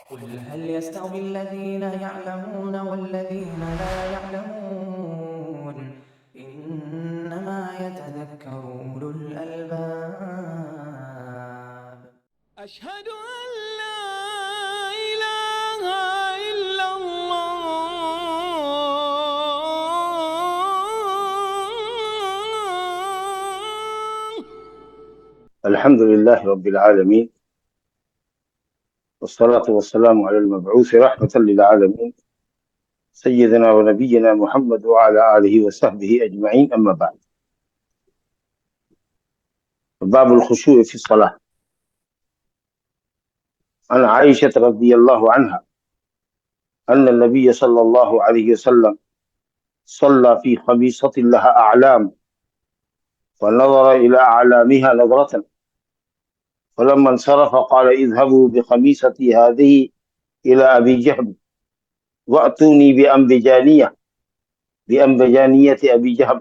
قل هل يستوي الذين يعلمون والذين لا يعلمون إنما يتذكر أولو الألباب. أشهد أن لا إله إلا الله. الحمد لله رب العالمين، والصلاة والسلام على المبعوث رحمة للعالمين سيدنا ونبينا محمد وعلى آله وصحبه أجمعين. أما بعد، باب الخشوع في الصلاة. عن عائشة رضي الله عنها أن النبي صلى الله عليه وسلم صلى في خميصة لها أعلام، فنظر إلى أعلامها نظرة، فلما انصرف قال: اذهبوا بخميصتي هذه إلى أبي جهل وأتوني بأنبجانية أبي جهل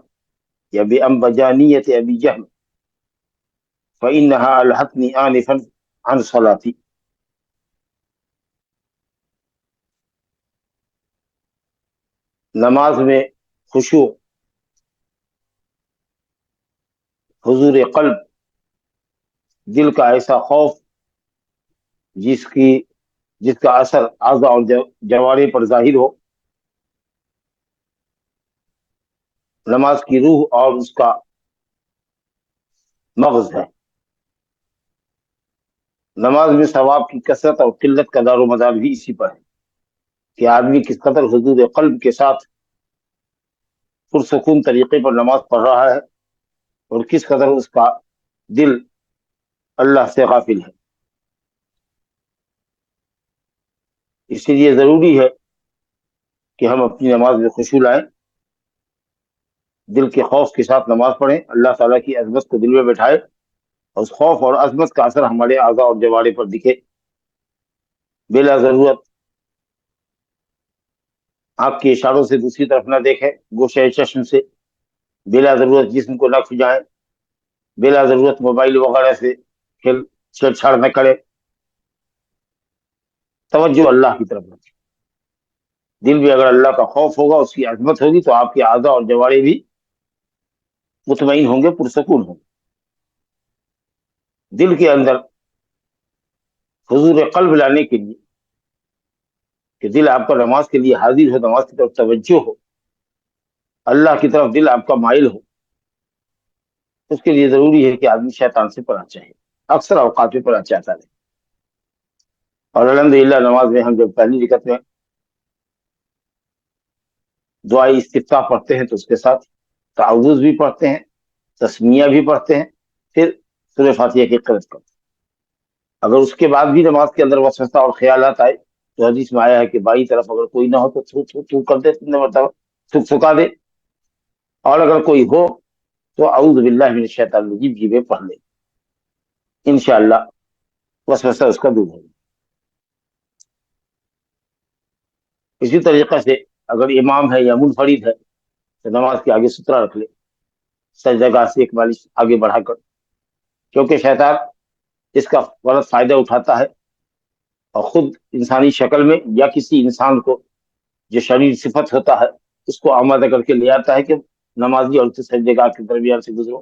یا بأنبجانية أبي جهل فإنها ألهتني آنفا عن صلاتي. نماز میں خشوع، حضور قلب، دل کا ایسا خوف جس کا اثر اعضاء اور جوارح پر ظاہر ہو، نماز کی روح اور اس کا مغز ہے۔ نماز میں ثواب کی کثرت اور قلت کا دار و مدار بھی اسی پر ہے کہ آدمی کس قدر حضور قلب کے ساتھ پرسکون طریقے پر نماز پڑھ رہا ہے اور کس قدر اس کا دل اللہ سے غافل ہے۔ اسی لیے ضروری ہے کہ ہم اپنی نماز میں خشوع لائیں، دل کے خوف کے ساتھ نماز پڑھیں، اللہ تعالیٰ کی عظمت کو دل میں بٹھائے اور اس خوف اور عظمت کا اثر ہمارے اعضاء اور جوارح پر دکھے۔ بلا ضرورت آنکھ کے اشاروں سے دوسری طرف نہ دیکھیں، گوشہ چشم سے بلا ضرورت جسم کو نہ کھجائیں، بلا ضرورت موبائل وغیرہ سے چھیڑ چھاڑ نہ کرے، توجہ اللہ کی طرف رکھیں۔ دل میں اگر اللہ کا خوف ہوگا، اس کی عظمت ہوگی، تو آپ کے اعضاء اور جوارح بھی مطمئن ہوں گے، پرسکون ہوں گے۔ دل کے اندر حضور قلب لانے کے لیے کہ دل آپ کا نماز کے لیے حاضر ہو، نماز کی طرف توجہ ہو، اللہ کی طرف دل آپ کا مائل ہو، اس کے لیے ضروری ہے کہ آدمی شیطان سے پناہ چاہے، اکثر اوقات میں پناہ چاہتا ہے۔ اور الحمدللہ نماز میں ہم جب پہلی رکعت میں دعائے استفتاح پڑھتے ہیں تو اس کے ساتھ تعوذ بھی پڑھتے ہیں، تسمیہ بھی پڑھتے ہیں، پھر سورہ فاتحہ کی قرأت کرتے ہیں۔ اگر اس کے بعد بھی نماز کے اندر وسوسہ اور خیالات آئے تو حدیث میں آیا ہے کہ بائیں طرف اگر کوئی نہ ہو تو تھو تھو تھو کر دے، 3 مرتبہ تھک تھکا دے، اور اگر کوئی ہو تو اعوذ باللہ من الشیطان الرجیم جی میں پڑھ لے، انشاءاللہ وسوسہ اس کا دور ہوگا۔ اسی طریقے سے اگر امام ہے یا منفرد ہے تو نماز کے آگے سترہ رکھ لے، سجدہ گاہ سے 1 بالش آگے بڑھا کر، کیونکہ شیطان اس کا غلط فائدہ اٹھاتا ہے اور خود انسانی شکل میں یا کسی انسان کو جو شریر صفت ہوتا ہے اس کو آمادہ کر کے لے آتا ہے کہ نمازی اور سجدہ گاہ کے درمیان سے گزرو،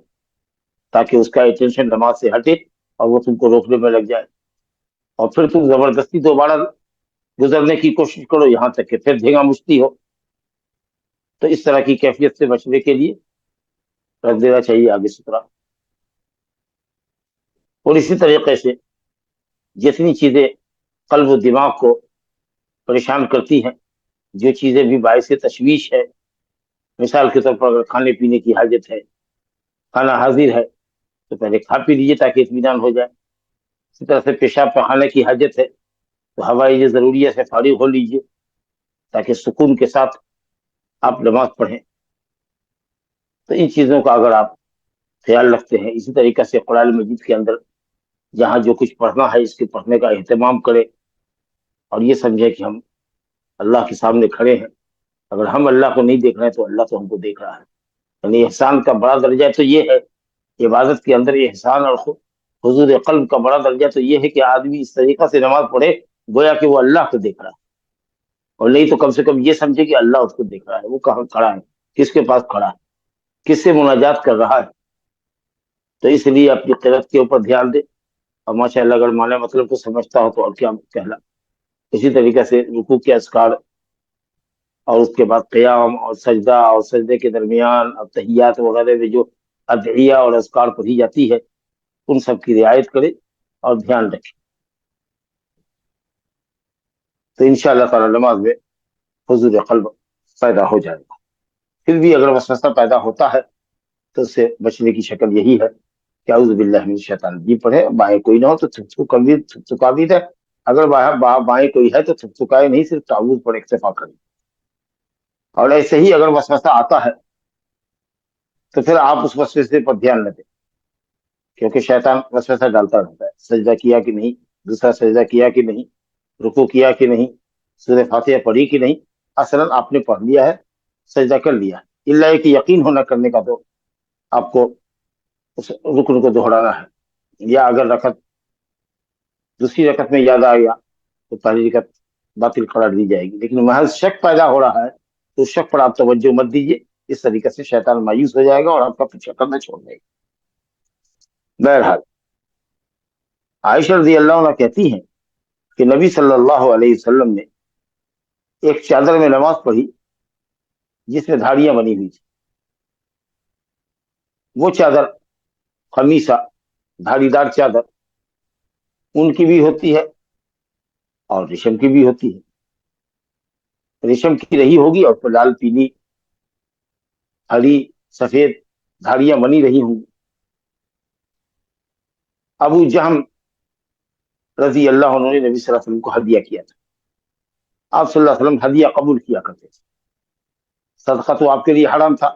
تاکہ اس کا اٹینشن نماز سے ہٹے اور وہ تم کو روکنے میں لگ جائے، اور پھر تم زبردستی دوبارہ گزرنے کی کوشش کرو یہاں تک کہ پھر دھینگا مشتی ہو۔ تو اس طرح کی کیفیت سے بچنے کے لیے رکھ دینا چاہیے آگے سترہ۔ اور اسی طریقے سے جتنی چیزیں قلب و دماغ کو پریشان کرتی ہیں، جو چیزیں بھی باعث تشویش ہے، مثال کے طور پر اگر کھانے پینے کی حاجت ہے، کھانا حاضر ہے تو پہلے کھا پی لیجیے تاکہ اطمینان ہو جائے۔ اسی طرح سے پیشاب پخانے کی حاجت ہے تو ہوائے ضروریہ سے فارغ ہو لیجیے تاکہ سکون کے ساتھ آپ نماز پڑھیں۔ تو ان چیزوں کا اگر آپ خیال رکھتے ہیں، اسی طریقے سے قرآن مجید کے اندر جہاں جو کچھ پڑھنا ہے اس کے پڑھنے کا اہتمام کرے اور یہ سمجھے کہ ہم اللہ کے سامنے کھڑے ہیں، اگر ہم اللہ کو نہیں دیکھ رہے ہیں تو اللہ تو ہم کو دیکھ رہا ہے۔ یعنی احسان کا بڑا درجہ تو یہ ہے، عبادت کے اندر احسان اور حضور قلب کا بڑا درجہ تو یہ ہے کہ آدمی اس طریقہ سے نماز پڑھے گویا کہ وہ اللہ کو دیکھ رہا ہے، اور نہیں تو کم سے کم یہ سمجھے کہ اللہ اس کو دیکھ رہا ہے، وہ کہاں کھڑا ہے، کس کے پاس کھڑا ہے، کس سے مناجات کر رہا ہے۔ تو اس لیے اپنی قرت کے اوپر دھیان دے، اور ماشاء اللہ اگر معنی مطلب کو سمجھتا ہو تو اور کیا کہلا۔ اسی طریقے سے رکوع کے اذکار، اور اس کے بعد قیام اور سجدہ، اور سجدے کے درمیان اور تحیات وغیرہ میں جو ادعیہ اور اذکار پڑھی جاتی ہے، ان سب کی رعایت کرے اور دھیان رکھے، تو انشاءاللہ تعالی نماز میں حضور قلب پیدا ہو جائے گا۔ پھر بھی اگر وسوسہ پیدا ہوتا ہے تو اس سے بچنے کی شکل یہی ہے کہ اعوذ باللہ من الشیطان الرجیم پڑھے، بائیں کوئی نہ ہو تو تھکا بھی دے، اگر بائیں کوئی ہے تو تھکائے نہیں، صرف تعوذ پر اکتفا کرے۔ اور ایسے ہی اگر وسوسہ آتا ہے تو پھر آپ اس وسوسے پر دھیان نہ دیں، کیونکہ شیطان وسوسہ ڈالتا رہتا ہے، سجدہ کیا کہ نہیں، دوسرا سجدہ کیا کہ نہیں، رکوع کیا کہ نہیں، سورہ فاتحہ پڑھی کہ نہیں۔ اصلاً آپ نے پڑھ لیا ہے، سجدہ کر لیا ہے، الا کہ یقین ہونا کرنے کا تو آپ کو اس رکن کو دوہرانا ہے، یا اگر دوسری رکعت میں یاد آ گیا تو پہلی رکعت باطل قرار دی جائے گی، لیکن محض شک پیدا ہو رہا ہے تو شک پر آپ توجہ مت دیجیے، اس طریقے سے شیطان مایوس ہو جائے گا اور آپ کا پیچھا کرنا چھوڑ دے گا۔ بہرحال عائشہ رضی اللہ عنہ کہتی ہیں کہ نبی صلی اللہ علیہ وسلم نے ایک چادر میں نماز پڑھی جس میں دھاڑیاں بنی ہوئی تھی، وہ چادر خمیسہ، دھاڑی دار چادر، ان کی بھی ہوتی ہے اور ریشم کی بھی ہوتی ہے، ریشم کی رہی ہوگی اور پھر لال، پیلی، ہری، سفید دھاڑیاں بنی رہی ہوں گی۔ ابو جہم رضی اللہ عنہ نے نبی صلی اللہ علیہ وسلم کو ہدیہ کیا تھا، آپ صلی اللہ علیہ وسلم ہدیہ قبول کیا کرتے تھے، صدقہ تو آپ کے لیے حرام تھا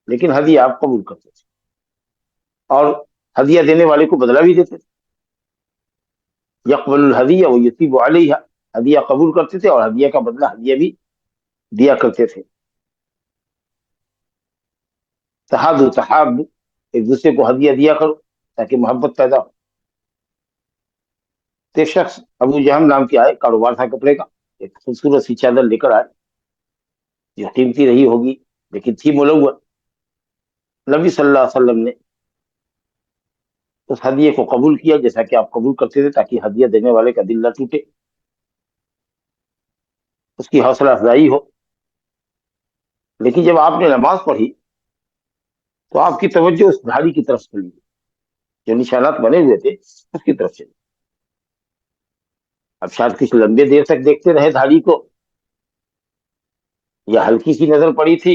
لیکن ہدیہ آپ قبول کرتے تھے، اور ہدیہ دینے والے کو بدلہ بھی دیتے تھے، یقبل الہدیہ و یثیب علیہا، ہدیہ قبول کرتے تھے اور ہدیہ کا بدلہ ہدیہ بھی دیا کرتے تھے۔ تحادوا تحابوا، ایک دوسرے کو ہدیہ دیا کرو تاکہ محبت پیدا ہو۔ تو ایک شخص ابو جہم نام کے آئے، کاروبار تھا کپڑے کا، ایک خوبصورت سی چادر لے کر آئے جو قیمتی رہی ہوگی لیکن تھی ملون۔ نبی صلی اللہ علیہ وسلم نے اس ہدیے کو قبول کیا جیسا کہ آپ قبول کرتے تھے، تاکہ ہدیہ دینے والے کا دل نہ ٹوٹے، اس کی حوصلہ افزائی ہو۔ لیکن جب آپ نے نماز پڑھی تو آپ کی توجہ اس دھاڑی کی طرف چلی، جو نشانات بنے ہوئے تھے اس کی طرف چلی۔ اب شاید کچھ لمبے دیر تک دیکھتے رہے دھاڑی کو، یا ہلکی سی نظر پڑی تھی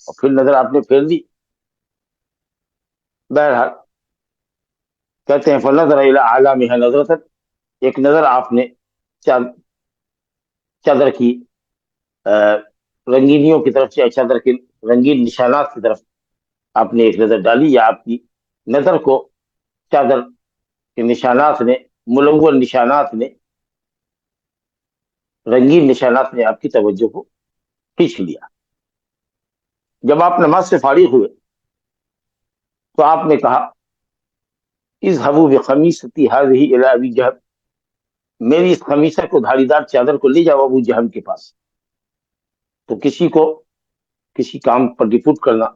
اور پھر نظر آپ نے پھیر دی۔ بہرحال کہتے ہیں فنظر الی اعلامها نظرۃ، ایک نظر آپ نے چادر کی رنگینیوں کی طرف، یا چادر کے رنگین نشانات کی طرف آپ نے ایک نظر ڈالی، یا آپ کی نظر کو چادر کے نشانات نے، ملون نشانات نے، رنگین نشانات نے آپ کی توجہ کو کھینچ لیا۔ جب آپ نماز سے فارغ ہوئے تو آپ نے کہا اذهبوا بقمیصتی هذه الی ابی جہل، میری اس خمیصہ کو، دھاڑی دار چادر کو لے جاؤ ابو جہل کے پاس۔ تو کسی کو کسی کام پر ڈپوٹ کرنا،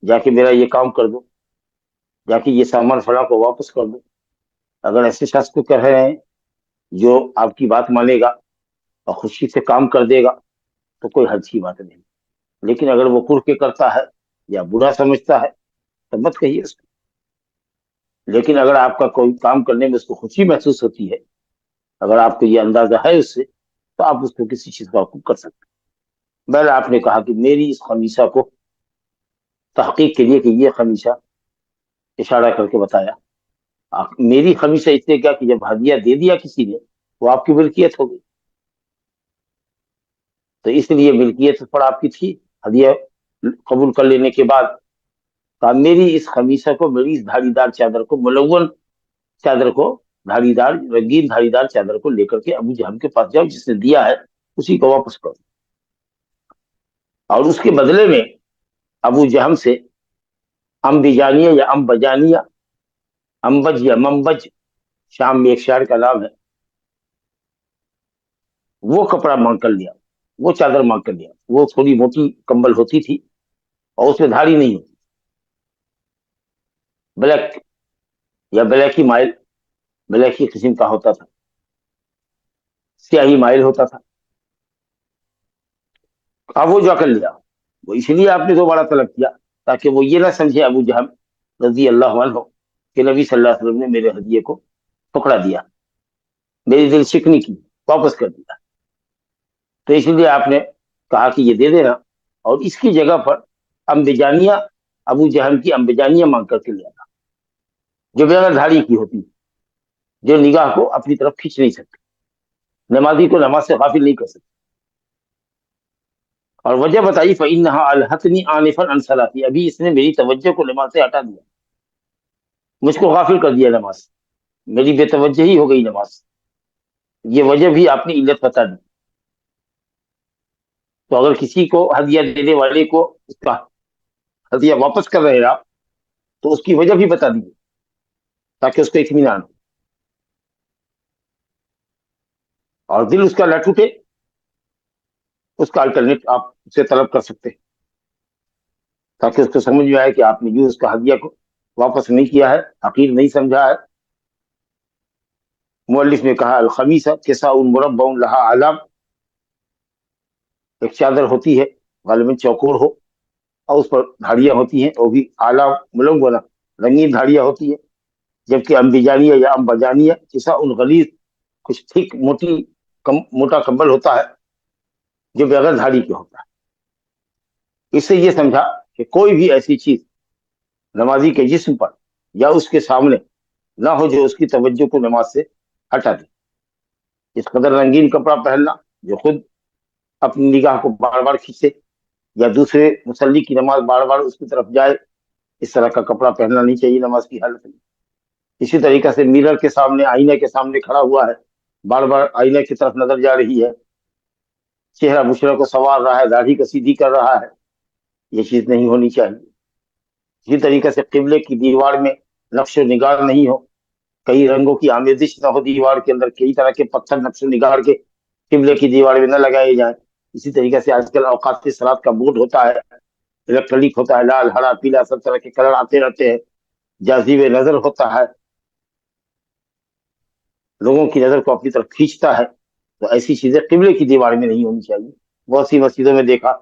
جا کے میرا یہ کام کر دو، جا کے یہ سامان فلاں کو واپس کر دو، اگر ایسے شخص کو کہہ رہے ہیں جو آپ کی بات مانے گا اور خوشی سے کام کر دے گا تو کوئی حرج کی بات نہیں، لیکن اگر وہ کر کے کرتا ہے یا برا سمجھتا ہے تو مت کہیے اس کو۔ لیکن اگر آپ کا کوئی کام کرنے میں اس کو خوشی محسوس ہوتی ہے، اگر آپ کو یہ اندازہ ہے اس سے، تو آپ اس کو کسی چیز کا حکم کر سکتے ہیں۔ بہر آپ نے کہا کہ میری اس خمیصہ کو، تحقیق کے لیے کہ یہ خمیصہ، اشارہ کر کے بتایا، میری خمیصہ اس لیے کیا کہ جب ہدیہ دے دیا کسی نے وہ آپ کی ملکیت ہو گئی، تو اس لیے ملکیت پر آپ کی تھی، ہدیہ قبول کر لینے کے بعد کہا میری اس خمیصہ کو، میری اس دھاڑی دار چادر کو، ملون چادر کو، دھاڑی دار، رنگین دھاڑی دار چادر کو لے کر کے ابو جہل کے پاس جاؤ، جس نے دیا ہے اسی کو واپس کرو، اور اس کے بدلے میں ابو جہل سے امبجانیہ یا امبجانیہ، امبج یا ممبج، شام میں ایک شاعر کا نام ہے، وہ کپڑا مانگ کر لیا، وہ چادر مانگ کر لیا. وہ تھوڑی موٹی کمبل ہوتی تھی اور اس میں دھاڑی نہیں ہوتی، بلیک یا بلیک ہی مائل، بلیک ہی قسم کا ہوتا تھا، سیاہی مائل ہوتا تھا. اب وہ جا کر لیا. وہ اس لیے آپ نے دوبارہ طلب کیا تاکہ وہ یہ نہ سمجھے ابو جہل رضی اللہ عنہ کہ نبی صلی اللہ علیہ وسلم نے میرے ہدیے کو پکڑا دیا، میری دل شکنی کی، واپس کر دیا. تو اس لیے آپ نے کہا کہ یہ دے دینا، اور اس کی جگہ پر امبجانیہ، ابو جہل کی امبجانیہ مانگ کر کے لیا تھا، جو بغیر دھاڑی کی ہوتی، جو نگاہ کو اپنی طرف کھینچ نہیں سکتی، نمازی کو نماز سے غافل نہیں کر سکتی. اور وجہ بتائی فَإِنَّهَا أَلْهَتْنِي آنِفًا عَنْ صَلَاتِي، ابھی اس نے میری توجہ کو نماز سے ہٹا دیا، مجھ کو غافل کر دیا نماز، میری بے توجہی ہو گئی نماز. یہ وجہ بھی آپ نے علت بتا دی. تو اگر کسی کو ہدیہ دینے والے کو اس کا ہدیہ واپس کر رہے آپ تو اس کی وجہ بھی بتا دیجیے تاکہ اس کو اطمینان ہو اور دل اس کا نہ ٹوٹے. اس کا الٹرنیٹ آپ سے طلب کر سکتے ہیں تاکہ اس کو سمجھ میں آئے کہ آپ نے جو اس کا ہدیہ کو واپس نہیں کیا ہے، حقیر نہیں سمجھا ہے. مؤلف نے کہا الخمیسہ کساء مربع لہا اعلام، ایک چادر ہوتی ہے غالباً چوکور ہو اور اس پر دھاڑیاں ہوتی ہیں، وہ بھی اعلیٰ ملونہ رنگین دھاڑیاں ہوتی ہیں. جبکہ امبجانیہ یا امبجانیہ کساء غلیظ، کچھ ٹھیک موٹا کمبل ہوتا ہے جو بغیر دھاڑی کے ہوتا ہے. اس سے یہ سمجھا کہ کوئی بھی ایسی چیز نمازی کے جسم پر یا اس کے سامنے نہ ہو جو اس کی توجہ کو نماز سے ہٹا دے. اس قدر رنگین کپڑا پہننا جو خود اپنی نگاہ کو بار بار کھینچے یا دوسرے مصلی کی نماز بار بار اس کی طرف جائے، اس طرح کا کپڑا پہننا نہیں چاہیے نماز کی حالت میں. اسی طریقہ سے میرر کے سامنے، آئینے کے سامنے کھڑا ہوا ہے، بار بار آئینے کی طرف نظر جا رہی ہے، چہرہ بشرہ کو سنوار رہا ہے، داڑھی کو سیدھی کر رہا ہے، یہ چیز نہیں ہونی چاہیے. اسی طریقے سے قبلے کی دیوار میں نقش و نگار نہیں ہو، کئی رنگوں کی آمیزش نہ ہو دیوار کے اندر، کئی طرح کے پتھر نقش و نگار کے قبلے کی دیوار میں نہ لگائے جائیں. اسی طریقے سے آج کل اوقات صلاۃ کا بورڈ ہوتا ہے، الیکٹرانک ہوتا ہے، لال ہرا پیلا سب طرح کے کلر آتے رہتے ہیں، جاذب نظر ہوتا ہے، لوگوں کی نظر کو اپنی طرف کھینچتا ہے. تو ایسی چیزیں قبلے کی دیوار میں نہیں ہونی چاہیے. بہت سی مسجدوں میں دیکھا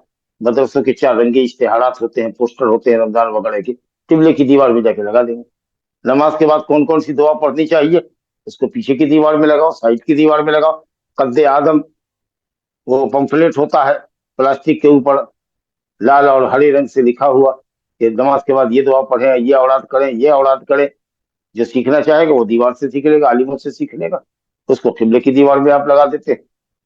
مدرسوں کے 4 رنگی اشتہارات ہوتے ہیں، پوسٹر ہوتے ہیں رمضان وغیرہ کے، قبلے کی دیوار میں جا کے لگا دیں گے. نماز کے بعد کون کون سی دعا پڑھنی چاہیے اس کو پیچھے کی دیوار میں لگاؤ، سائڈ کی دیوار میں لگاؤ. قد آدم وہ پمفلیٹ ہوتا ہے پلاسٹک کے اوپر لال اور ہرے رنگ سے لکھا ہوا کہ نماز کے بعد یہ دعا پڑھیں، یہ اوراد کریں، یہ اوراد کریں. جو سیکھنا چاہے گا وہ دیوار سے سیکھ لے گا، عالموں سے سیکھ لے گا. اس کو قبلے کی دیوار میں آپ لگا دیتے ہیں،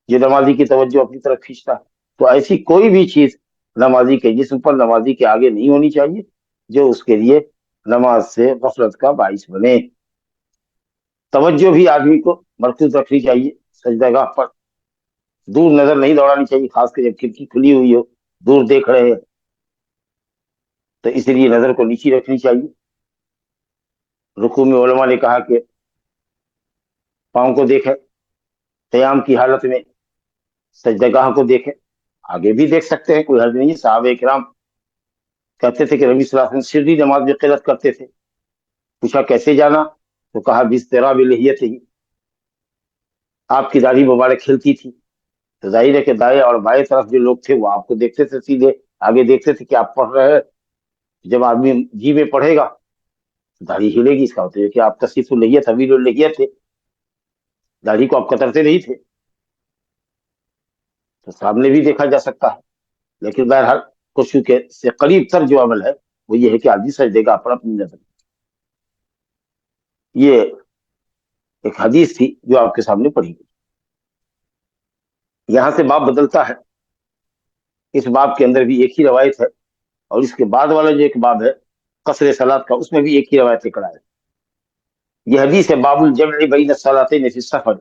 یہ نمازی کی توجہ اپنی طرف کھینچتا ہے. تو ایسی کوئی بھی چیز نمازی کے جسم پر، نمازی کے آگے نہیں ہونی چاہیے جو اس کے لیے نماز سے غفلت کا باعث بنے. توجہ بھی آدمی کو مرکوز رکھنی چاہیے سجدہ گاہ پر، دور نظر نہیں دوڑانی چاہیے، خاص کر جب کھڑکی کھلی ہوئی ہو، دور دیکھ رہے ہیں تو اس لیے نظر کو نیچی رکھنی چاہیے. رکوع میں علماء نے کہا کہ پاؤں کو دیکھیں، قیام کی حالت میں سجدہ گاہ کو دیکھیں، آگے بھی دیکھ سکتے ہیں، کوئی حرج نہیں ہے. صحابہ کرام کہتے تھے کہ نبی صلی اللہ علیہ وسلم سری نماز میں قرات کرتے تھے. پوچھا کیسے جانا تو کہا باضطراب لحیتہ، آپ کی داڑھی مبارک کھلتی تھی. تو ظاہر ہے کہ دائیں اور بائیں طرف جو لوگ تھے وہ آپ کو دیکھتے تھے، سیدھے آگے دیکھتے تھے کہ آپ پڑھ رہے ہیں. جب آدمی جی میں پڑھے گا تو داڑھی ہلے گی، اس کا ہوتا ہے کہ آپ کثیف اللحیہ طویل اللحیہ تھے، داڑھی کو آپ کترتے نہیں تھے. تو سامنے بھی دیکھا جا سکتا ہے. لیکن بہرحال خشوع کے سے قریب تر جو عمل ہے وہ یہ ہے کہ آدمی سجدے گاہ پر اپنی نظر. یہ ایک حدیث تھی جو آپ کے سامنے پڑھی گئی. یہاں سے باب بدلتا ہے. اس باب کے اندر بھی ایک ہی روایت ہے، اور اس کے بعد والا جو ایک باب ہے قصر صلاۃ کا، اس میں بھی ایک ہی روایت لکھا ہے. یہ حدیث ہے باب الجمع بین الصلاتین فی السفر،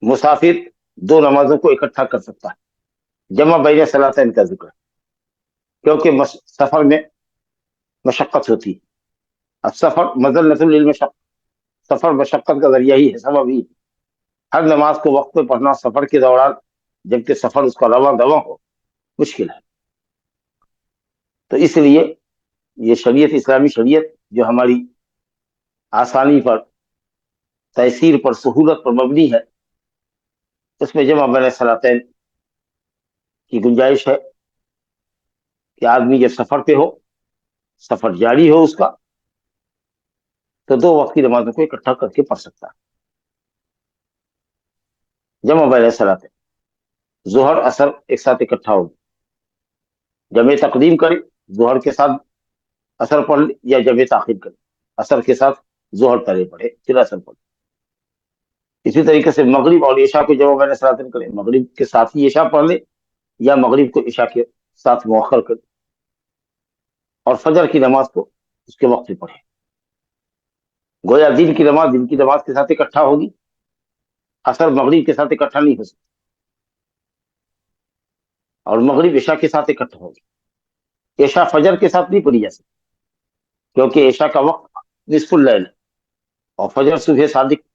مسافر 2 نمازوں کو اکٹھا کر سکتا ہے. جمع بین صلاتین کا ذکر کیونکہ سفر میں مشقت ہوتی ہے. اب سفر مذلۃ للمشقۃ، سفر مشقت کا ذریعہ ہی ہے، سبب ہی. ہر نماز کو وقت پہ پڑھنا سفر کے دوران جبکہ سفر اس کا رواں دواں ہو مشکل ہے. تو اس لیے یہ شریعت، اسلامی شریعت جو ہماری آسانی پر، تیسیر پر، سہولت پر مبنی ہے، اس میں جمع بین صلاتین کی گنجائش ہے کہ آدمی جب سفر پہ ہو، سفر جاری ہو اس کا، تو دو وقت کی نمازوں کو اکٹھا کر کے پڑھ سکتا ہے. جمع بین صلاتین، ظہر اثر ایک ساتھ اکٹھا ہو، جمع تقدیم کرے، ظہر کے ساتھ اثر پڑھ لے، یا جمع تاخیر کرے، اثر کے ساتھ ظہر پہلے پڑھے پھر اثر پڑھے. اسی طریقے سے مغرب اور عشاء کو جمع بین صلاتین کرے، مغرب کے ساتھ ہی عشاء پڑھ لے یا مغرب کو عشاء کے ساتھ مؤخر کرے، اور فجر کی نماز کو اس کے وقت پہ پڑھے. گویا دن کی نماز کے ساتھ اکٹھا ہوگی، اثر مغرب کے ساتھ اکٹھا نہیں ہو سکتا، اور مغرب عشاء کے ساتھ اکٹھا ہوگی. عشاء فجر کے ساتھ نہیں پڑھی جا سکتی کیونکہ عشاء کا وقت نصف اللیل ہے اور فجر صبح صادق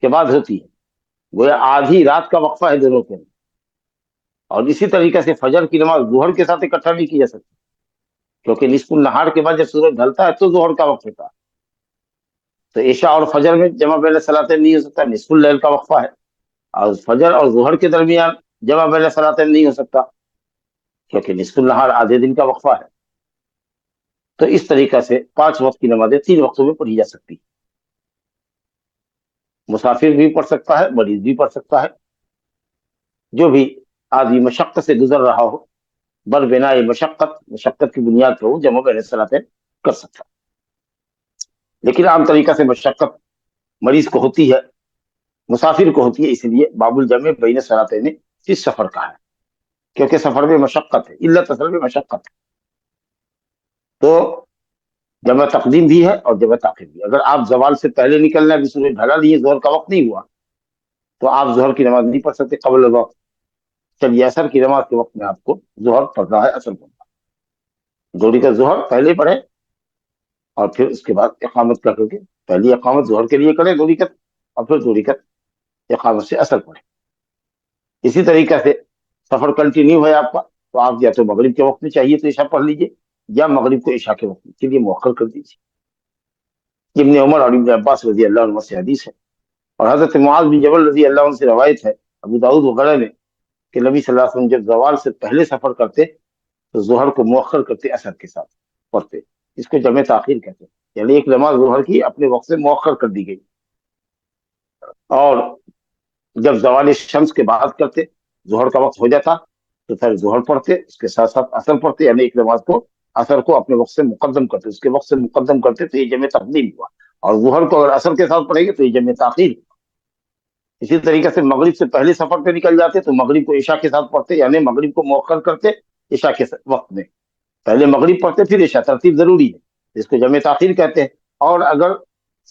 کے بعد ہوتی ہے. گویا آدھی رات کا وقفہ ہے دونوں کے اندر. اور اسی طریقے سے فجر کی نماز ظہر کے ساتھ اکٹھا نہیں کی جا سکتی کیونکہ نصف النہار کے بعد جب سورج ڈھلتا ہے تو ظہر کا وقت ہوتا ہے. تو عشاء اور فجر میں جمع بین صلاتین نہیں ہو سکتا، نصف اللیل کا وقفہ ہے. اور فجر اور ظہر کے درمیان جمع بین صلاتین نہیں ہو سکتا کیونکہ نصف النہار آدھے دن کا وقفہ ہے. تو اس طریقہ سے 5 وقت کی نمازیں 3 وقتوں میں پڑھی جا سکتی. مسافر بھی پڑھ سکتا ہے، مریض بھی پڑھ سکتا ہے، جو بھی آدمی مشقت سے گزر رہا ہو، بر بنا مشقت کی بنیاد پہ وہ جمع بین صلاتین کر سکتا. لیکن عام طریقہ سے مشقت مریض کو ہوتی ہے، مسافر کو ہوتی ہے، اس لیے باب الجمع بین صلاتین نے سفر کا ہے کیونکہ سفر میں مشقت ہے، علت اصل میں مشقت ہے. تو جمع تقدیم بھی ہے اور جمع تاخیر بھی. اگر آپ زوال سے پہلے نکلنا ہے، سورج ڈھلا نہیں ہے، ظہر کا وقت نہیں ہوا، تو آپ ظہر کی نماز نہیں پڑھ سکتے قبل الوقت. چلیے اثر کی نماز کے وقت میں آپ کو ظہر پڑھنا ہے، اثر پڑھنا ہے. 2 رکعت ظہر پہلے پڑھے اور پھر اس کے بعد اقامت کر کے پہلی اقامت ظہر کے لیے کرے 2 رکعت اور پھر 2 رکعت اقامت سے اثر پڑھے. اسی طریقے سے سفر کنٹینیو ہے آپ کا، تو آپ یا تو مغرب کے وقت میں چاہیے تو عشاء پڑھ لیجیے یا مغرب کو عشاء کے وقت کے لیے مؤخر کر دیجیے. ابن عمر اور ابن عباس رضی اللہ عنہ سے حدیث ہے، اور حضرت معاذ بن جبل رضی اللہ عنہ سے روایت ہے ابو داؤد وغیرہ میں کہ نبی صلی اللہ علیہ وسلم جب زوال سے پہلے سفر کرتے تو ظہر کو مؤخر کرتے، اثر کے ساتھ پڑھتے. اس کو جمع تاخیر کہتے ہیں، یعنی ایک نماز ظہر کی اپنے وقت سے مؤخر کر دی گئی. اور جب زوال شمس کے بعد کرتے، ظہر کا وقت ہو جاتا تو پھر ظہر پڑھتے، اس کے ساتھ ساتھ اثر پڑھتے، یعنی ایک نماز کو اثر کو اپنے وقت سے مقدم کرتے، اس کے وقت سے مقدم کرتے تو یہ جمع تقدیم ہوا. اور ظہر کو اگر اثر کے ساتھ پڑھیں گے تو یہ جمع تاخیر ہوا. اسی طریقے سے مغرب سے پہلے سفر پہ نکل جاتے تو مغرب کو عشاء کے ساتھ پڑھتے، یعنی مغرب کو مؤخر کرتے عشاء کے وقت میں، پہلے مغرب پڑھتے پھر عشاء، ترتیب ضروری ہے، اس کو جمع تاخیر کہتے ہیں. اور اگر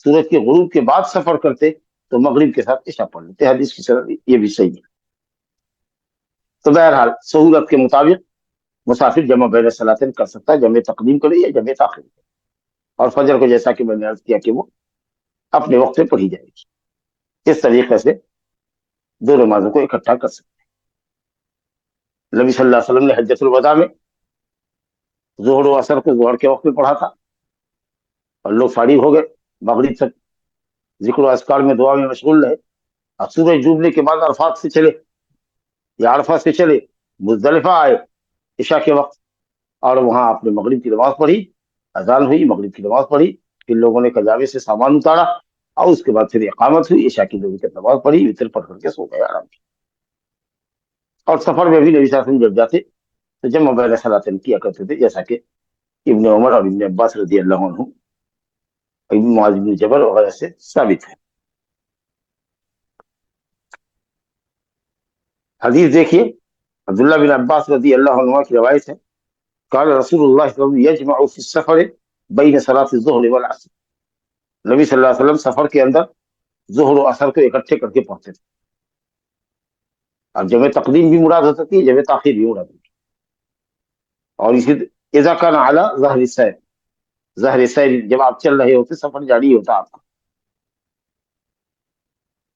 سورج کے غروب کے بعد سفر کرتے تو مغرب کے ساتھ عشاء پڑھ لیتے. حدیث کی صنعت یہ بھی صحیح ہے. تو بہرحال سہولت کے مطابق مسافر جمع بین صلاتین کر سکتا ہے، جمع تقدیم کرے یا جمع تاخیر کرے. اور فجر کو جیسا کہ میں نے عرض کیا کہ وہ اپنے وقت سے پڑھی جائے گی. اس طریقے سے 2 نمازوں کو اکٹھا کر سکتے ہیں. نبی صلی اللہ علیہ وسلم نے حجۃ الوداع میں ظہر و اثر کو ظہر کے وقت میں پڑھا تھا اور لوگ فارغ ہو گئے، مغرب تک ذکر و اذکار میں دعا میں مشغول رہے. اور سورج ڈوبنے کے بعد عرفات سے چلے یا عرفہ سے چلے مزدلفہ آئے عشاء کے وقت، اور وہاں آپ نے مغرب کی نماز پڑھی، اذان ہوئی، مغرب کی نماز پڑھی، پھر لوگوں نے قجاوے سے سامان اتارا اور اس کے بعد پھر اقامت ہوئی، عشاء کی 2 رکعت نماز پڑھی، وتر پڑھ کر کے سو گئے آرام سے. اور سفر میں بھی نبی صلی اللہ علیہ وسلم جب جاتے تو جمع بین صلاتین کیا کرتے تھے، جیسا کہ ابن عمر اور ابن عباس رضی اللہ عنہ، ابن معاذ بن جبل وغیرہ سے ثابت ہے. حدیث دیکھیے، عبداللہ بن عباس رضی اللہ عنہ کی روایت ہے، قال رسول اللہ صلی اللہ علیہ وسلم یجمع فی السفر بین صلاۃ الظہر والعصر. نبی صلی اللہ علیہ وسلم سفر کے اندر ظہر و اثر کو اکٹھے کر کے پڑھتے تھے. اور جمع تقدیم بھی مراد ہو سکتی ہے، جمع تاخیر بھی مراد ہوتی ہے. اور اسی اذا کان علی ظہر السیر، ظہر سیر جب آپ چل رہے ہوتے، سفر جاری ہوتا آپ کا،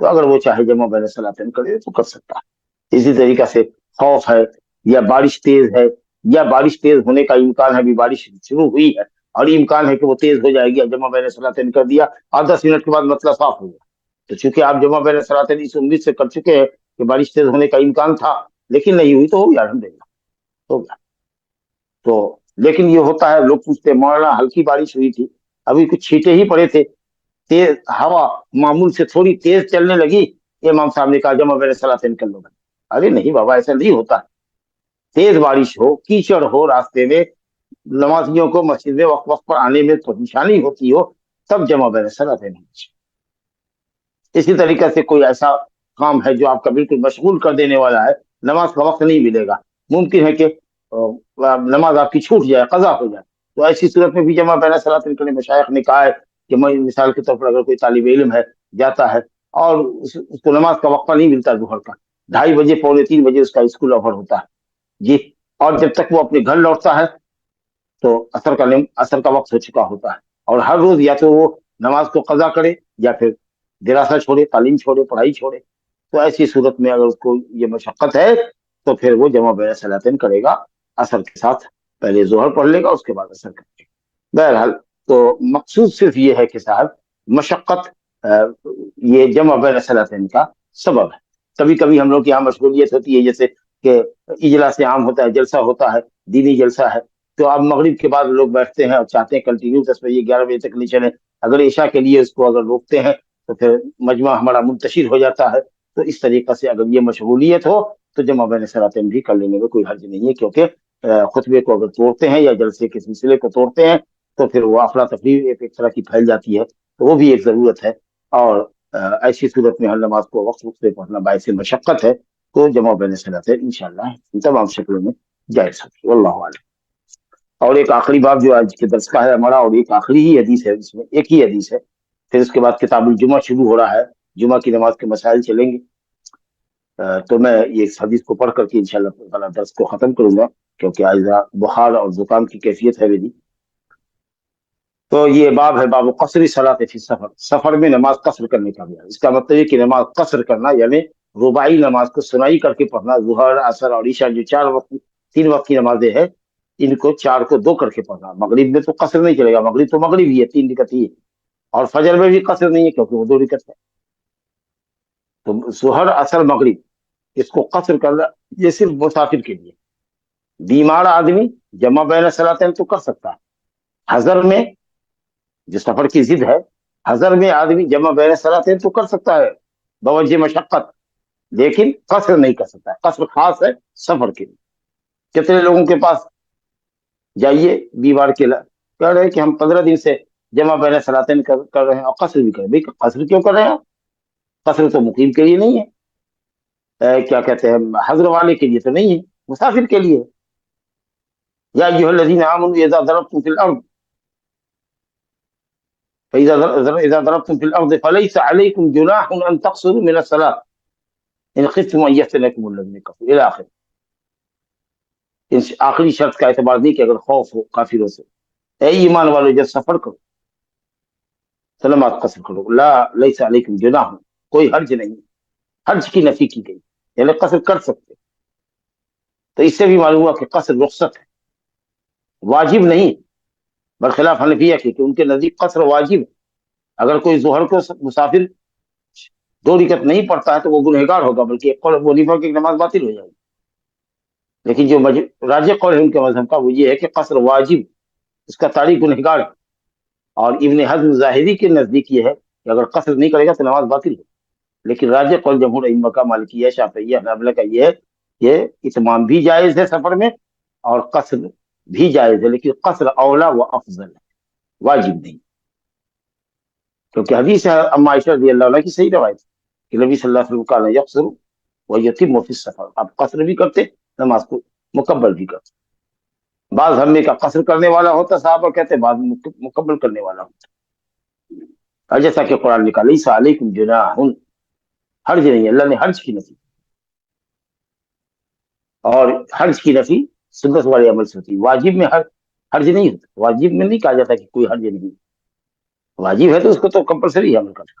تو اگر وہ چاہے جمع بین صلاتین کرے تو کر سکتا ہے۔ اسی طریقے سے خوف ہے یا بارش تیز ہے یا بارش تیز ہونے کا امکان ہے، ابھی بارش شروع ہوئی ہے اور امکان ہے کہ وہ تیز ہو جائے گی، جمع بین صلاتین کر دیا اور 10 منٹ کے بعد مسئلہ صاف ہو گیا، تو چونکہ آپ جمع بین صلاتین اس امید سے کر چکے ہیں کہ بارش تیز ہونے کا امکان تھا لیکن نہیں ہوئی، تو ہو گیا الحمدللہ، ہو گیا۔ تو لیکن یہ ہوتا ہے، لوگ پوچھتے مولانا ہلکی بارش ہوئی تھی، ابھی کچھ چھینٹے ہی پڑے تھے، تیز ہوا معمول سے تھوڑی تیز چلنے لگی، امام صاحب نے کہا جمع بین صلاتین کر لو۔ ارے نہیں بابا، ایسا نہیں ہوتا، تیز بارش ہو، کیچڑ ہو راستے میں، نمازیوں کو مسجد میں وقت وقت پر آنے میں پریشانی ہوتی ہو، تب جمع بین صلاتین ہونی چاہیے۔ اسی طریقے سے کوئی ایسا کام ہے جو آپ کا بالکل مشغول کر دینے والا ہے، نماز کا وقت نہیں ملے گا، ممکن ہے کہ نماز آپ کی چھوٹ جائے، قضا ہو جائے، تو ایسی صورت میں بھی جمع بین صلاتین کرنے مشائخ نے کہا ہے کہ میں مثال کے طور پر اگر کوئی طالب علم ہے جاتا ہے اور اس کو نماز کا وقفہ نہیں ملتا ظہر کا، 2:30 پونے 3 بجے اس کا اسکول اوور ہوتا ہے جی، اور جب تک وہ اپنے گھر لوٹتا ہے تو اثر کا وقت ہو چکا ہوتا ہے، اور ہر روز یا تو وہ نماز کو قضا کرے یا پھر دراسہ چھوڑے، تعلیم چھوڑے، پڑھائی چھوڑے، تو ایسی صورت میں اگر اس کو یہ مشقت ہے تو پھر وہ جمع بین صلاتین کرے گا، اثر کے ساتھ پہلے ظہر پڑھ لے گا، اس کے بعد اثر کرے گا۔ بہرحال تو مقصود صرف یہ ہے کہ صاحب مشقت یہ جمع بین صلاتین کا سبب ہے۔ کبھی کبھی ہم لوگ کی یہاں مشغولیت ہوتی ہے، جیسے کہ اجلاس عام ہوتا ہے، جلسہ ہوتا ہے، دینی جلسہ ہے، تو اب مغرب کے بعد لوگ بیٹھتے ہیں اور چاہتے ہیں کنٹینیو 10 بجے 11 بجے تک نہیں چلے، اگر عشاء کے لیے اس کو اگر روکتے ہیں تو پھر مجمع ہمارا منتشر ہو جاتا ہے، تو اس طریقے سے اگر یہ مشغولیت ہو تو جمع بین صلاتین بھی کر لینے میں کوئی حرج نہیں ہے، کیونکہ خطبے کو اگر توڑتے ہیں یا جلسے کے سلسلے کو توڑتے ہیں تو پھر وہ افراتفری ایک طرح کی پھیل جاتی ہے، تو وہ بھی ایک ضرورت ہے، اور ایسی صورت میں ہر نماز کو وقت پہ پڑھنا باعث مشقت ہے، تو جمع بین صلاتین انشاءاللہ ان تمام شکلوں میں جائز ہوگی، واللہ اعلم۔ اور ایک آخری باب جو آج کے درس کا ہے ہمارا، اور ایک آخری ہی حدیث ہے، اس میں ایک ہی حدیث ہے، پھر اس کے بعد کتاب الجمعہ شروع ہو رہا ہے، جمعہ کی نماز کے مسائل چلیں گے، تو میں یہ اس حدیث کو پڑھ کر کے انشاءاللہ تعالیٰ درس کو ختم کروں گا، کیونکہ آج بخار اور زکام کی کیفیت ہے میری۔ تو یہ باب ہے باب قصر صلاۃ فی السفر، سفر میں نماز قصر کرنے کا بیان۔ اس کا مطلب یہ کہ نماز قصر کرنا یعنی رباعی نماز کو سنائی کر کے پڑھنا، ظہر، عصر اور عشاء جو 3 وقت کی نمازیں ہیں، ان کو 4 کو 2 کر کے پڑھنا۔ مغرب میں تو قصر نہیں چلے گا، مغرب تو مغرب ہی ہے، 3 رکعت ہی ہے، اور فجر میں بھی قصر نہیں ہے کیونکہ وہ 2 رکعت ہے، تو ظہر، عصر، مغرب اس کو قصر کرنا یہ صرف مسافر کے لیے۔ بیمار آدمی جمع بین صلاتین تو کر سکتا ہے، حضر میں جو سفر کی ضد ہے، حضر میں آدمی جمع بین صلاتین تو کر سکتا ہے بوجہ مشقت، لیکن قصر نہیں کر سکتا ہے، قصر خاص ہے سفر کے لیے۔ کتنے لوگوں کے پاس جائیے بیمار کے کہہ رہے ہیں کہ ہم 15 دن سے جمع بین صلاتین کر رہے ہیں اور قصر بھی کر رہے ہیں، بھائی قصر کیوں کر رہے ہیں؟ قصر تو مقیم کے لیے نہیں ہے، کیا کہتے ہیں، حضر والے کے لیے تو نہیں ہے، مسافر کے لیے۔ یا ایھا الذین آمنوا اذا ضربتم فی الارض فإذا ضربتم في الأرض فليس عليكم جناح أن تقصروا من الصلاة إن خفتم أن يفتنكم الذين كفروا إلى آخر۔ آخری شرط کا اعتبار نہیں کہ اگر خوف ہو کافروں سے، اے ایمان والو جب سفر کرو تو نماز قصر کرو، لا لیس علیکم جناح، کوئی حرج نہیں، حرج کی نفی کی گئی، یعنی قصر کر سکتے۔ تو اس سے بھی معلوم ہوا کہ قصر رخصت ہے، واجب نہیں، برخلاف حنفیہ کے کہ ان کے نزدیک قصر واجب ہے۔ اگر کوئی ظہر کو مسافر 2 رکعت نہیں پڑھتا ہے تو وہ گنہگار ہوگا، بلکہ ایک قول ابو حنیفہ کی نماز باطل ہو جائے گی، لیکن جو راجح قول ہے ان کے مذہب کا وہ یہ ہے کہ قصر واجب، اس کا تاریخ گنہگار ہے، اور ابن حزم ظاہری کے نزدیک یہ ہے کہ اگر قصر نہیں کرے گا تو نماز باطل ہے، لیکن راجح قول جمہور ائمہ کا، مالکیہ، شافعیہ، حنابلہ کا یہ ہے کہ اتمام بھی جائز ہے سفر میں اور قصر بھی جائز ہے، لیکن قصر اولا و افضل ہے، واجب نہیں، کیونکہ حدیث ہے اما عائشہ رضی اللہ عنہ کی صحیح روایت ہے کہ نبی صلی اللہ علیہ وسلم کان یقصر ویتم فی السفر، آپ قصر بھی کرتے، نماز کو مکمل بھی کرتے۔ بعض ہم میں کا قصر کرنے والا ہوتا، صحابہ کہتے، بعض مکمل کرنے والا ہوتا، اور جیسا کہ قرآن نے کہا لیس علیکم جناح، حرج نہیں، اللہ نے حرج کی نفی، اور حرج کی نفی سنت والے عمل سے ہوتی، واجب میں حرج نہیں ہوتا، واجب میں نہیں کہا جاتا کہ کوئی حرج نہیں، واجب ہے تو اس کو تو کمپلسری عمل کرنا۔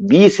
20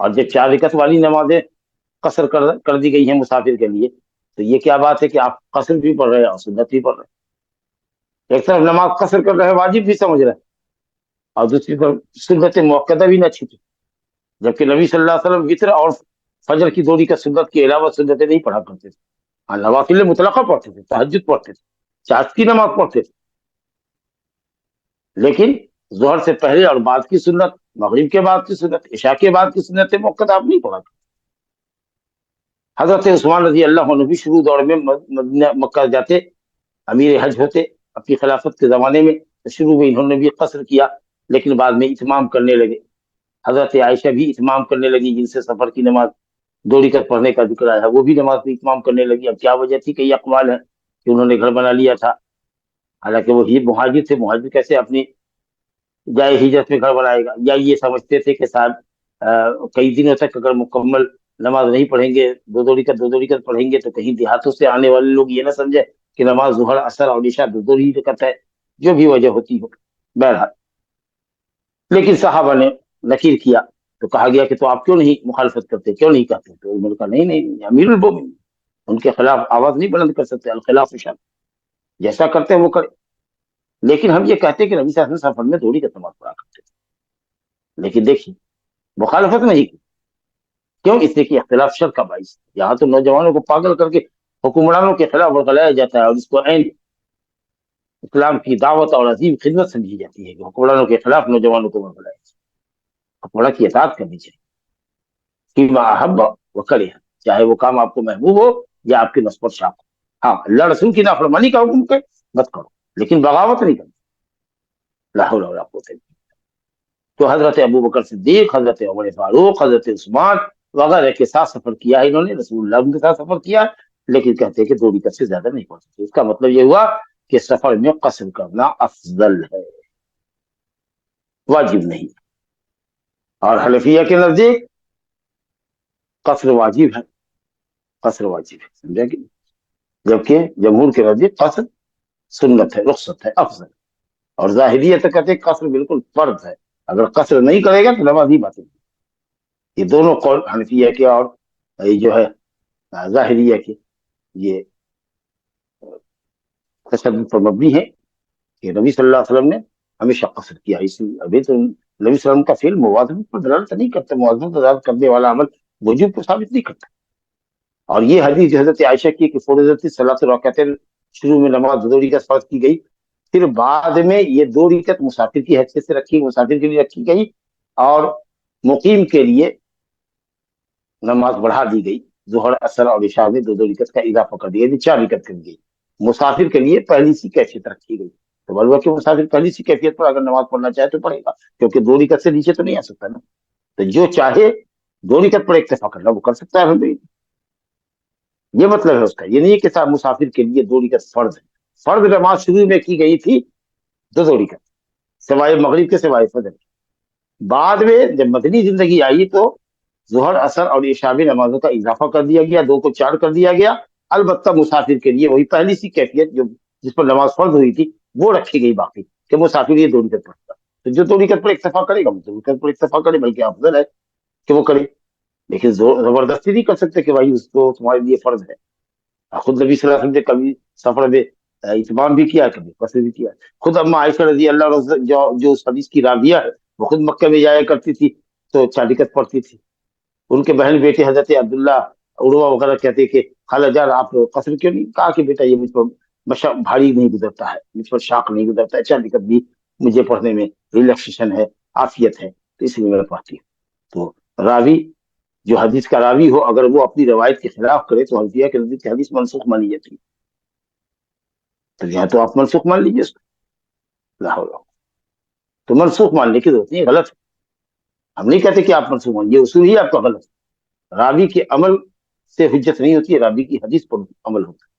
اور جب 4 رکعت والی نمازیں قصر کر دی گئی ہیں مسافر کے لیے، تو یہ کیا بات ہے کہ آپ قصر بھی پڑھ رہے ہیں اور سنت بھی پڑھ رہے ہیں؟ ایک طرف نماز قصر کر رہے ہیں، واجب بھی سمجھ رہے ہیں، اور دوسری طرف سنت موقدہ بھی نہ چھوٹے، جبکہ نبی صلی اللہ علیہ وسلم وطر اور فجر کی 2 رکعت سنت کے علاوہ سنتیں نہیں پڑھا کرتے تھے. ہاں، نوافل مطلقہ پڑھتے تھے، تہجد پڑھتے تھے، چاش کی نماز پڑھتے تھے، لیکن ظہر سے پہلے اور بعد کی سنت، مغرب کے بعد کی سنت، عشاء کے بعد کی سنت موقدہ آپ نہیں پڑھا کرتے. حضرت عثمان رضی اللہ عنہ بھی شروع دور میں مدینہ مکہ جاتے، امیر حج ہوتے اپنی خلافت کے زمانے میں، شروع میں انہوں نے بھی قصر کیا، لیکن بعد میں اتمام کرنے لگے. حضرت عائشہ بھی اتمام کرنے لگی، جن سے سفر کی نماز 2 رکعت پڑھنے کا ذکر آیا ہے، وہ بھی نماز میں اتمام کرنے لگی. اب کیا وجہ تھی؟ کئی اقوال ہیں کہ انہوں نے گھر بنا لیا تھا، حالانکہ وہ ہی مہاجر تھے، مہاجر کیسے اپنی جائے ہجرت میں گھر بنائے گا؟ یا یہ سمجھتے تھے کہ صاحب کئی دنوں تک اگر مکمل نماز نہیں پڑھیں گے، 2 رکعت پڑھیں گے، تو کہیں دیہاتوں سے آنے والے لوگ یہ نہ سمجھے کہ نماز ظہر اثر اور عشاء 2 رکعت ہے، جو بھی وجہ ہوتی ہو. بہرحال لیکن صحابہ نے نکیر کیا، تو کہا گیا کہ تو آپ کیوں نہیں مخالفت کرتے، کیوں نہیں کرتے؟ تو انہوں نے کہا نہیں نہیں، امیر المومنین، ان کے خلاف آواز نہیں بلند کر سکتے، الخلاف شرط، جیسا کرتے ہیں وہ کرے. لیکن ہم یہ کہتے ہیں کہ نبی صلی اللہ علیہ وسلم سفر میں 2 رکعت نماز پڑھا کرتے تھے، لیکن دیکھیے مخالفت نہیں کی. کیوں؟ اس لیے کہ اختلاف شر کا باعث. یہاں تو نوجوانوں کو پاگل کر کے حکمرانوں کے خلاف ورگلایا جاتا ہے، اور اس کو عین اسلام کی دعوت اور عظیم خدمت سمجھی جاتی ہے کہ حکمرانوں کے خلاف نوجوانوں کو ورگلایا جائے. حکمران کی اطاعت کرنی چاہیے، فیما احب و کرہ، چاہے وہ کام آپ کو محبوب ہو یا آپ کے نصب پر شاق ہو. ہاں، اللہ رسول کی نافرمانی کا حکم کرے مت کرو، لیکن بغاوت نہیں کرنی. لا حول ولا قوت الا باللہ. تو حضرت ابوبکر صدیق، حضرت عمر فاروق، حضرت عثمان وغیرہ کے ساتھ سفر کیا ہے انہوں نے، رسول اللہ کے ساتھ سفر کیا، لیکن کہتے ہیں کہ 2 رکعت سے زیادہ نہیں پڑھ سکتے. اس کا مطلب یہ ہوا کہ سفر میں قصر کرنا افضل ہے، واجب نہیں. اور حنفیہ کے نزدیک قصر واجب ہے، قصر واجب ہے، سمجھا کہ؟ جبکہ جمہور کے نزدیک قصر سنت ہے، رخصت ہے، افضل. اور ظاہریہ تو کہتے ہیں قصر بالکل فرض ہے، اگر قصر نہیں کرے گا تو نماز ہی باطل. یہ دونوں قول حنفیہ کے اور یہ جو ہے ظاہریہ کے، یہ تشدد پر مبنی ہے کہ نبی صلی اللہ علیہ وسلم نے ہمیشہ قصر کیا. اس لیے ابھی تو نبی صلی اللہ علیہ وسلم کا فعل موازنت پر دلالت نہیں کرتا، موازنت دلالت کرنے والا عمل وجوب کو ثابت نہیں کرتا. اور یہ حدیث جو حضرت عائشہ کی کہ فرضت صلاۃ رکعتین، شروع میں نماز 2 رکعت فرض کی گئی، پھر بعد میں یہ 2 رکعت مسافر کی حیثیت سے رکھی، مسافر کے لیے رکھی گئی، اور مقیم کے لیے نماز بڑھا دی گئی. ظہر اثر اور عشاء میں 2 رکعت کا اضافہ کر دیا گیا، 4 رکعت کر دی گئی. مسافر کے لیے پہلی سی کیفیت رکھی گئی. تو معلوم ہے کہ مسافر پہلی سی کیفیت پر اگر نماز پڑھنا چاہے تو پڑھے گا، کیونکہ 2 رکعت سے نیچے تو نہیں آ سکتا نا. تو جو چاہے 2 رکعت پر اکتفا کرنا وہ کر سکتا ہے. یہ مطلب ہے اس کا، یہ نہیں کہ صاحب مسافر کے لیے 2 رکعت فرض ہے. فرض نماز شروع میں کی گئی تھی 2 رکعت، سوائے مغرب کے، سوائے فجر کے. بعد میں جب مدنی زندگی آئی تو ظہر اثر اور عشاء میں نمازوں کا اضافہ کر دیا گیا، 2 کو 4 کر دیا گیا. البتہ مسافر کے لیے وہی پہلی سی کیفیت جو جس پر نماز فرض ہوئی تھی وہ رکھی گئی باقی، کہ مسافر یہ 2 رکعت پڑھتا. تو جو 2 رکعت پر اکتفا کرے گا وہ 2 رکعت پر اکتفا کرے، بلکہ افضل ہے کہ وہ کرے. لیکن زبردستی نہیں کر سکتے کہ بھائی اس کو تمہارے لیے فرض ہے. خود نبی صلی اللہ علیہ وسلم نے کبھی سفر میں اتمام بھی کیا، کبھی قصر بھی کیا. خود اما عائشہ رضی اللہ عنہ جو اس حدیث کی راویہ ہے، وہ خود مکہ میں جایا کرتی تھی تو 4 رکعت پڑھتی تھی. ان کے بہن بیٹے حضرت عبداللہ، عروہ وغیرہ کہتے کہ خالہ جان آپ قصر کیوں نہیں؟ کہا کہ بیٹا یہ مجھ پر بھاری نہیں گزرتا ہے، مجھ پر شاق نہیں گزرتا ہے، 4 رکعت بھی مجھے پڑھنے میں ریلیکسیشن ہے، عافیت ہے، تو اس لیے میں پڑھتی ہوں. تو راوی جو حدیث کا راوی ہو اگر وہ اپنی روایت کے خلاف کرے تو حنفیہ کے نزدیک حدیث منسوخ مانی جاتی ہے. تو یہاں تو آپ منسوخ مان لیجیے اس کو، تو منسوخ ماننے کی ضرورت نہیں، غلط ہے. ہم نہیں کہتے کہ آپ منسوخ مان، یہ اصول ہی آپ کا غلط ہے. راوی کے عمل سے حجت نہیں ہوتی ہے، راوی کی حدیث پر عمل ہوتا ہے.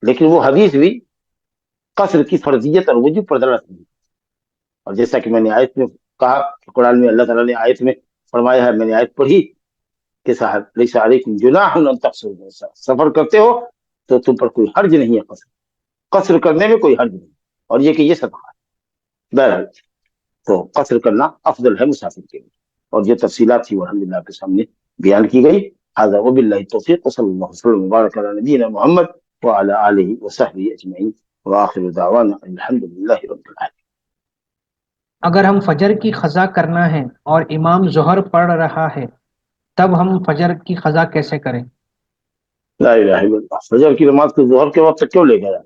لیکن وہ حدیث بھی قصر کی فرضیت اور وجوب پر دلالت نہیں. اور جیسا کہ میں نے آیت میں کہا کہ قرآن میں اللہ تعالیٰ نے آیت میں فرمایا ہے، میں نے آیت پڑھی کہ صاحب لیس علیکم جناح ان تقصروا، سفر کرتے ہو تو تم پر کوئی حرج نہیں ہے قصر کرنے میں کوئی حرج نہیں، اور یہ کہ یہ صدقہ ہے. بہرحال تو قصر کرنا افضل ہے مسافر کے لیے. اور جو تفصیلات تھی وہ الحمدللہ آپ کے سامنے بیان کی گئی. هذا وبالله التوفيق وصلى الله وسلم وبارك على نبينا محمد وعلى آله وصحبه أجمعين وآخر دعوانا الحمد لله رب العالمين. اگر ہم فجر کی قضا کرنا ہے اور امام ظہر پڑھ رہا ہے تب ہم فجر کی قضا کیسے کریں؟ لا الہ الا اللہ. فجر کی نماز کو ظہر کے وقت تک کیوں لے گیا؟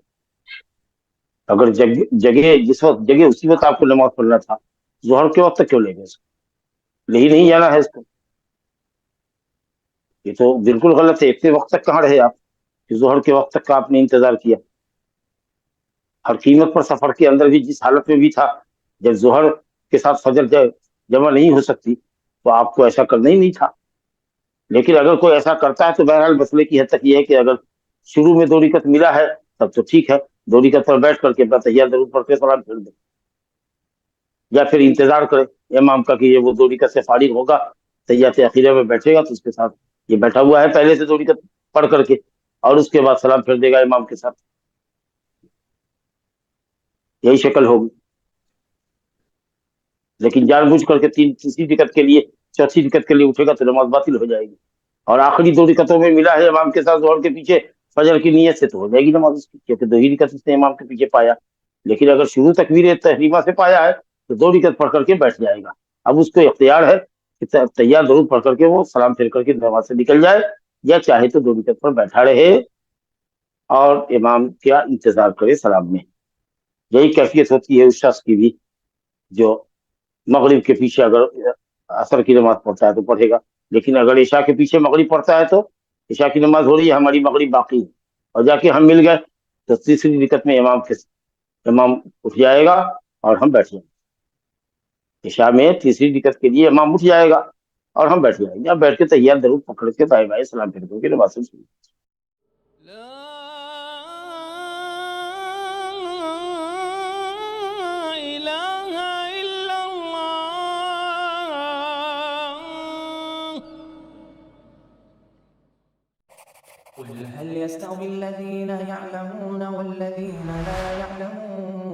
اگر جگہ جس وقت جگہ اسی وقت آپ کو نماز پڑھنا تھا، ظہر کے وقت تک کیوں لے گئے؟ لے ہی نہیں جانا ہے اس کو. یہ تو بالکل غلط ہے. اتنے وقت تک کہاں رہے آپ کہ ظہر کے وقت تک کا آپ نے انتظار کیا؟ ہر قیمت پر سفر کے اندر بھی جس حالت میں بھی تھا، جب ظہر کے ساتھ فجر جمع نہیں ہو سکتی تو آپ کو ایسا کرنا ہی نہیں تھا. لیکن اگر کوئی ایسا کرتا ہے تو بہرحال مسئلے کی حد تک یہ ہے کہ اگر شروع میں 2 رکعت ملا ہے تب تو ٹھیک ہے، 2 رکعت پر بیٹھ کر کے اپنا تحیات ضرور پڑھ کے سلام پھیر دے، یا پھر انتظار کرے امام کا کہ یہ وہ 2 رکعت سے فارغ ہوگا، تحیات اخیرہ میں بیٹھے گا تو اس کے ساتھ یہ بیٹھا ہوا ہے پہلے سے 2 رکعت پڑھ کر کے، اور اس کے بعد سلام پھیر دے گا امام کے ساتھ. یہی شکل ہوگی. لیکن جان بوجھ کر کے تیسری رکعت کے لیے، چوتھی رکعت کے لیے اٹھے گا تو نماز باطل ہو جائے گی. اور آخری 2 رکعتوں میں ملا ہے امام کے ساتھ ظہر کے پیچھے فجر کی نیت سے تو ہو جائے گی نماز اس کی، کیونکہ 2 ہی رکعت اس نے امام کے پیچھے پایا. لیکن اگر شروع تکبیر تحریمہ سے پایا ہے تو 2 رکعت پڑھ کر کے بیٹھ جائے گا. اب اس کو اختیار ہے کہ تیار ضرور پڑھ کر کے وہ سلام پھیر کر کے نماز سے نکل جائے، یا چاہے تو 2 رکعت پر بیٹھا رہے اور امام کیا انتظار کرے سلام میں. یہی کیفیت ہوتی ہے اس شخص کی بھی جو مغرب کے پیچھے اگر عصر کی نماز پڑھتا ہے تو پڑھے گا. لیکن اگر عشاء کے پیچھے مغرب پڑھتا ہے تو عشاء کی نماز ہو رہی ہے، ہماری مغرب باقی ہے، اور جا کے ہم مل گئے تو تیسری رکعت میں امام اٹھ جائے گا اور ہم بیٹھ جائیں گے. عشاء میں تیسری رکعت کے لیے امام اٹھ جائے گا اور ہم بیٹھ جائیں گے. اب بیٹھ کے تحیات ضرور پکڑ کے بائے بائے سلام پھیر کر کے نماز سے شروع. قل هل يستوي الذين يعلمون والذين لا يعلمون